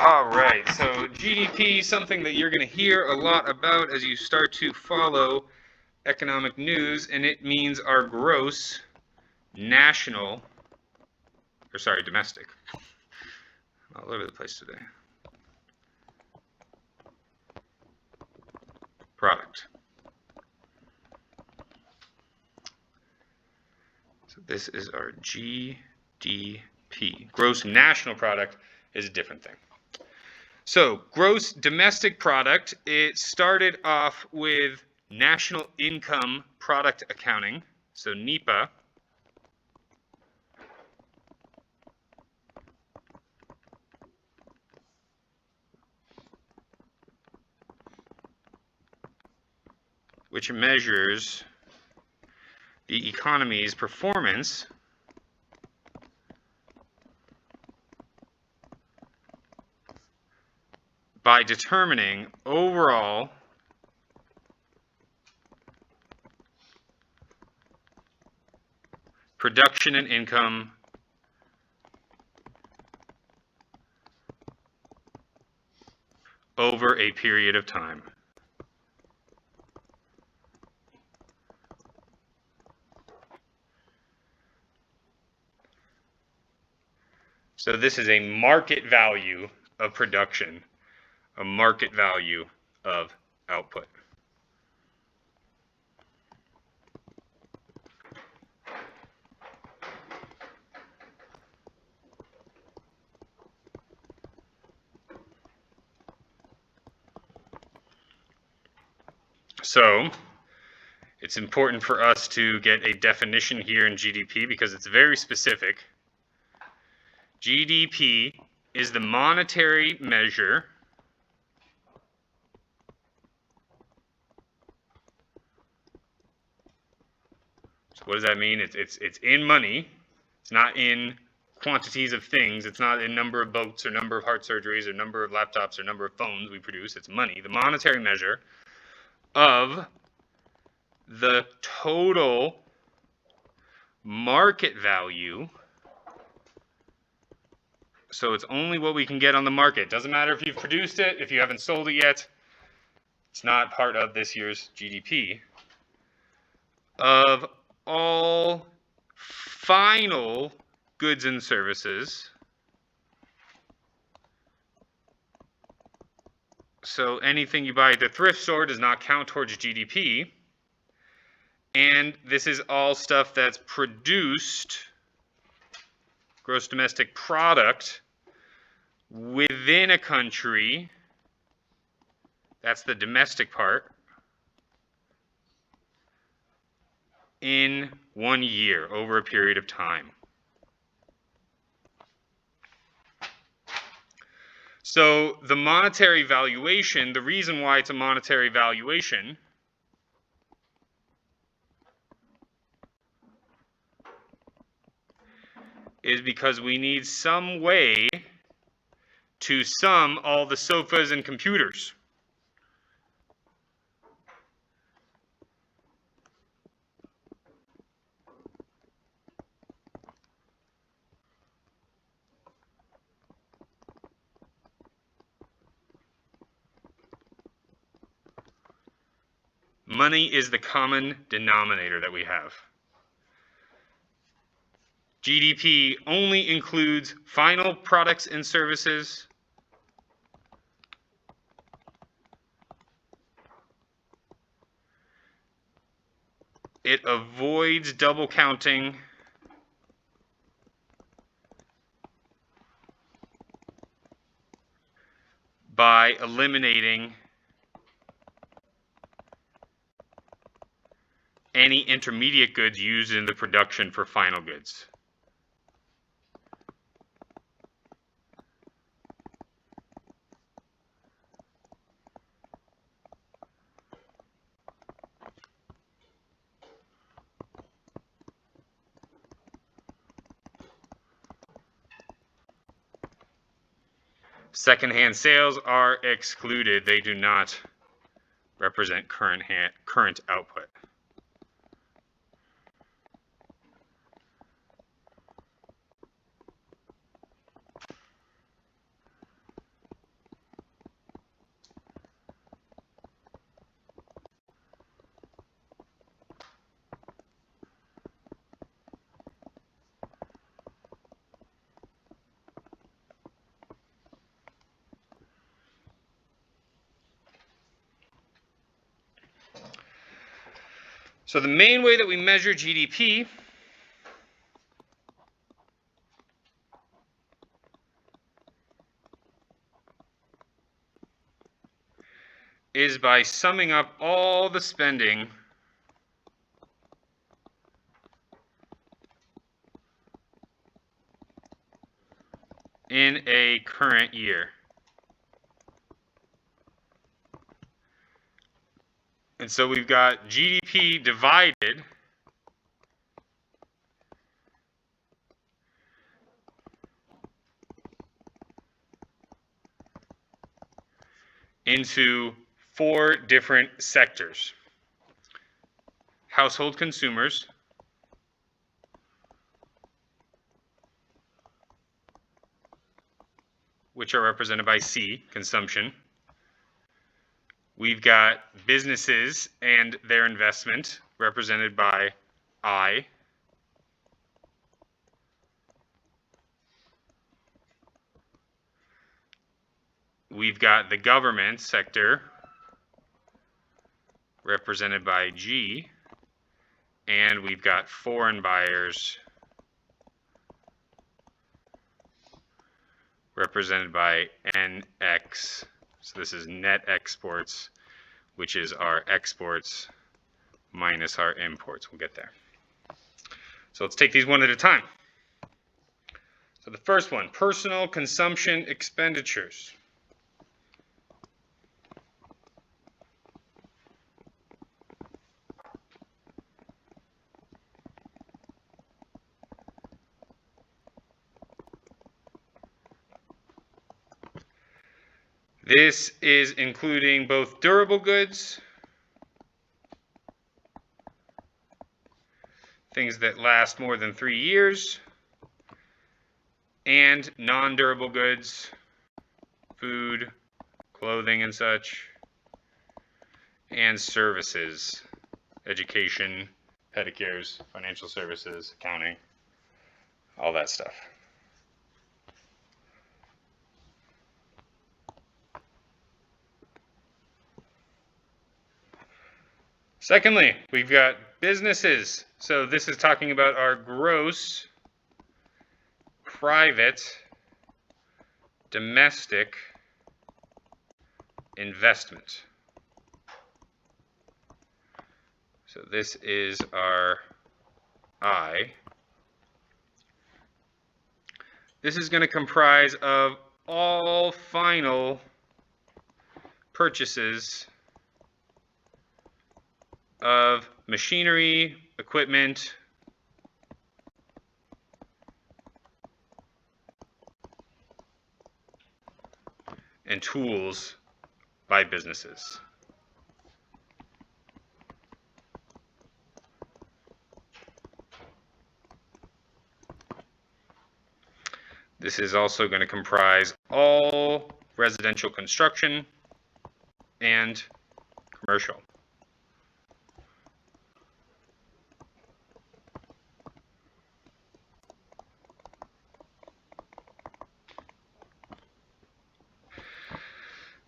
All right, so GDP, something that you're going to hear a lot about as you start to follow economic news, and it means our gross national, or sorry, domestic. All over the place today. Product. So this is our GDP. Gross national product is a different thing. So gross domestic product, it started off with national income product accounting, so NIPA. Which measures the economy's performance by determining overall production and income over a period of time. So this is a market value of production, a market value of output. So it's important for us to get a definition here in GDP because it's very specific. GDP is the monetary measure so what does that mean? It's in money. It's not in quantities of things. It's not in number of boats or number of heart surgeries or number of laptops or number of phones we produce. It's money, the monetary measure of the total market value. So it's only what we can get on the market. Doesn't matter if you've produced it, if you haven't sold it yet. It's not part of this year's GDP. Of all final goods and services. So anything you buy at the thrift store does not count towards GDP. And this is all stuff that's produced, gross domestic product, within a country. That's the domestic part. In 1 year, over a period of time. So the monetary valuation, the reason why it's a monetary valuation is because we need some way to sum all the sofas and computers. Money is the common denominator that we have. GDP only includes final products and services. It avoids double counting. By eliminating any intermediate goods used in the production for final goods. Secondhand sales are excluded. They do not represent current output. So the main way that we measure GDP is by summing up all the spending in a current year. And so we've got GDP divided into 4 different sectors. Household consumers, which are represented by C, consumption. We've got businesses and their investment, represented by I. We've got the government sector, represented by G. And we've got foreign buyers, represented by NX. So this is net exports, which is our exports minus our imports. We'll get there. So let's take these one at a time. So the first one, personal consumption expenditures. This is including both durable goods, things that last more than 3 years, and non-durable goods, food, clothing and such, and services, education, pedicures, financial services, accounting, all that stuff. Secondly, we've got businesses. So this is talking about our gross private domestic investment. So this is our I. This is going to comprise of all final purchases of machinery, equipment, and tools by businesses. This is also going to comprise all residential construction and commercial.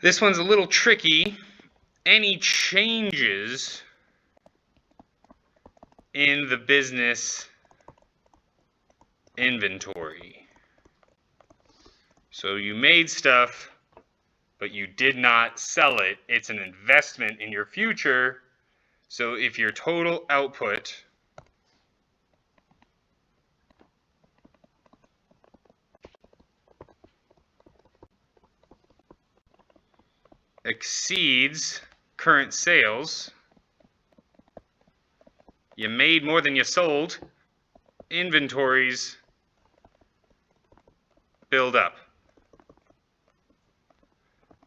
This one's a little tricky. Any changes in the business inventory. So you made stuff, but you did not sell it. It's an investment in your future. So if your total output exceeds current sales, you made more than you sold, inventories build up.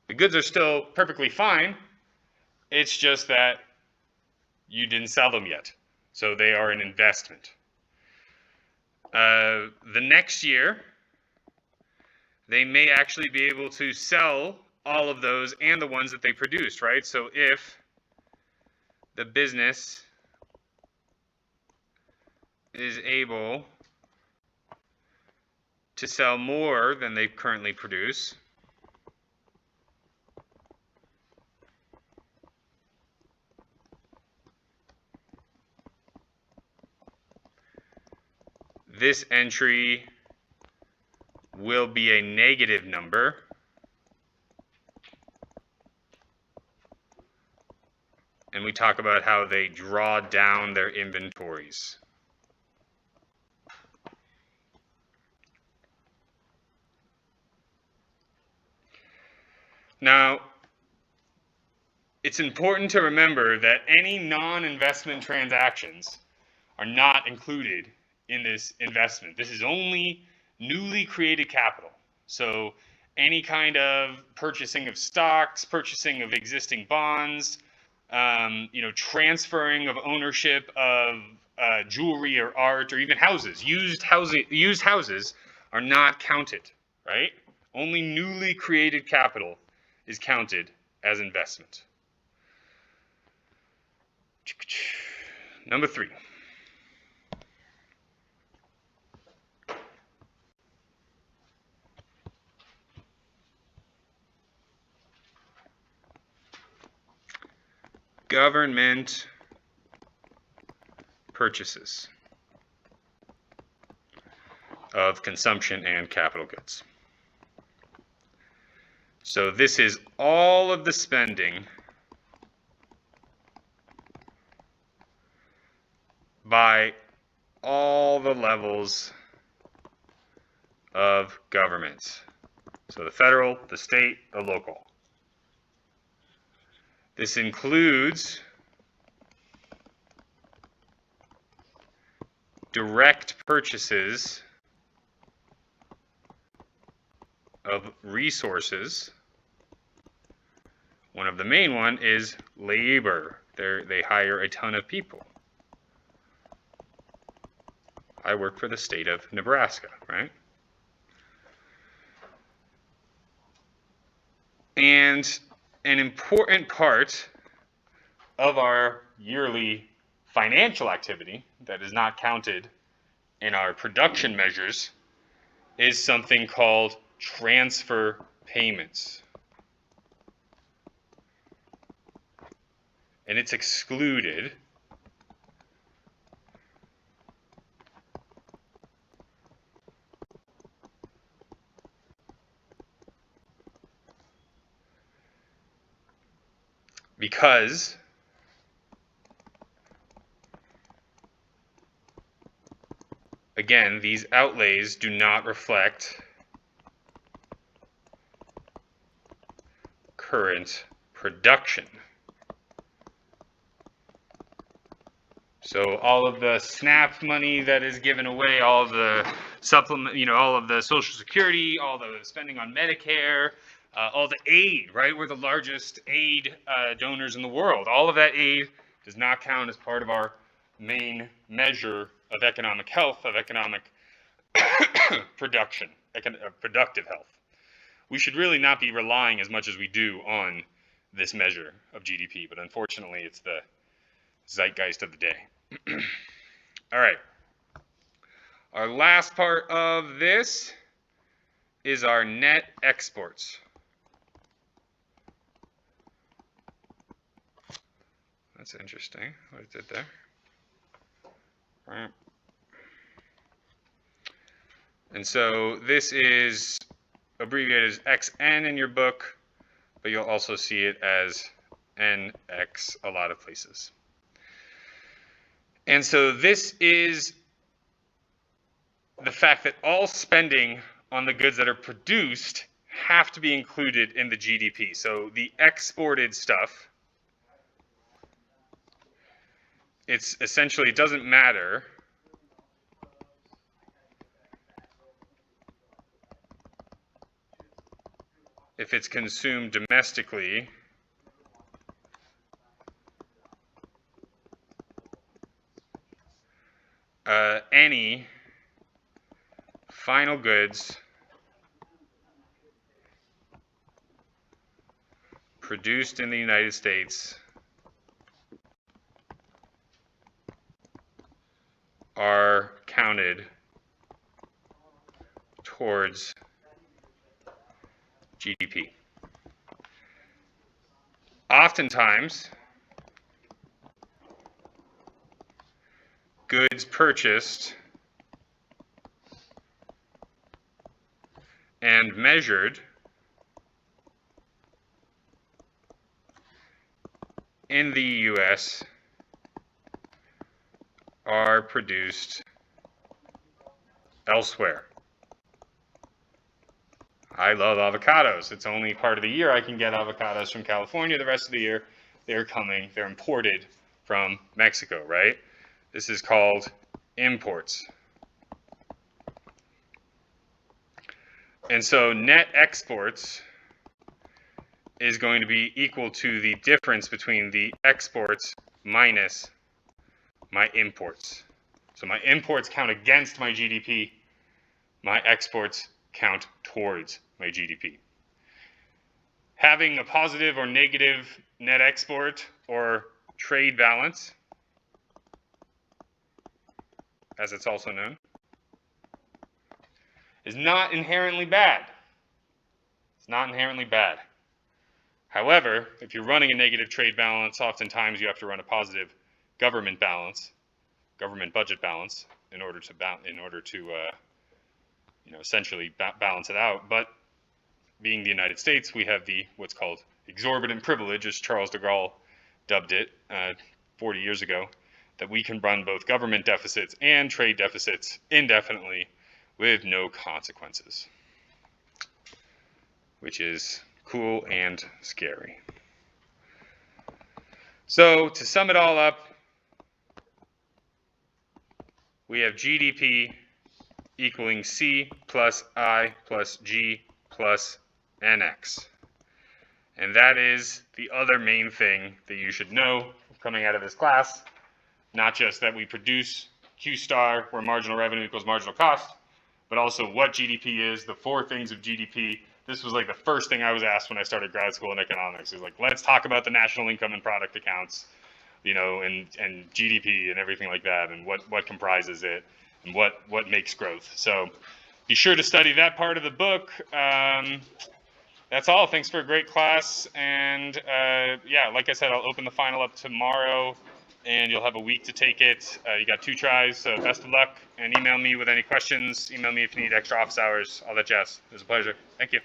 The goods are still perfectly fine. It's just that you didn't sell them yet. So they are an investment. The next year, they may actually be able to sell all of those and the ones that they produced, right? So if the business is able to sell more than they currently produce, this entry will be a negative number. And we talk about how they draw down their inventories. Now, it's important to remember that any non-investment transactions are not included in this investment. This is only newly created capital. So any kind of purchasing of stocks, purchasing of existing bonds, transferring of ownership of jewelry or art or even houses. Used houses are not counted, right? Only newly created capital is counted as investment. Number 3. Government purchases of consumption and capital goods. So this is all of the spending by all the levels of government. So the federal, the state, the local. This includes direct purchases of resources. One of the main one is labor. They hire a ton of people. I work for the state of Nebraska, right? And an important part of our yearly financial activity that is not counted in our production measures is something called transfer payments. And it's excluded because again, these outlays do not reflect current production. So all of the SNAP money that is given away, all of the supplement, all of the Social Security, all the spending on Medicare, all the aid, right? We're the largest aid donors in the world. All of that aid does not count as part of our main measure of economic health, of economic production, productive health. We should really not be relying as much as we do on this measure of GDP, but unfortunately it's the zeitgeist of the day. All right. Our last part of this is our net exports. That's interesting what it did there. Right. And so this is abbreviated as XN in your book, but you'll also see it as NX a lot of places. And so this is the fact that all spending on the goods that are produced have to be included in the GDP. So the exported stuff, it's essentially, it doesn't matter if it's consumed domestically any final goods produced in the United States are counted towards GDP. Oftentimes, goods purchased and measured in the U.S. are produced elsewhere. I love avocados. It's only part of the year I can get avocados from California. The rest of the year, they're imported from Mexico, right? This is called imports. And so net exports is going to be equal to the difference between the exports minus my imports. So my imports count against my GDP. My exports count towards my GDP. Having a positive or negative net export or trade balance, as it's also known, is not inherently bad. It's not inherently bad. However, if you're running a negative trade balance, oftentimes you have to run a positive government balance, government budget balance, in order to essentially balance it out. But being the United States, we have what's called exorbitant privilege, as Charles de Gaulle dubbed it 40 years ago, that we can run both government deficits and trade deficits indefinitely with no consequences, which is cool and scary. So to sum it all up, we have GDP equaling C plus I plus G plus NX. And that is the other main thing that you should know coming out of this class. Not just that we produce Q star, where marginal revenue equals marginal cost, but also what GDP is, the 4 things of GDP. This was like the first thing I was asked when I started grad school in economics. It was like, let's talk about the national income and product accounts, and GDP and everything like that, and what comprises it, and what makes growth. So be sure to study that part of the book. That's all. Thanks for a great class. And yeah, like I said, I'll open the final up tomorrow, and you'll have a week to take it. You got 2 tries, so best of luck. And email me with any questions. Email me if you need extra office hours, all that jazz. It was a pleasure. Thank you.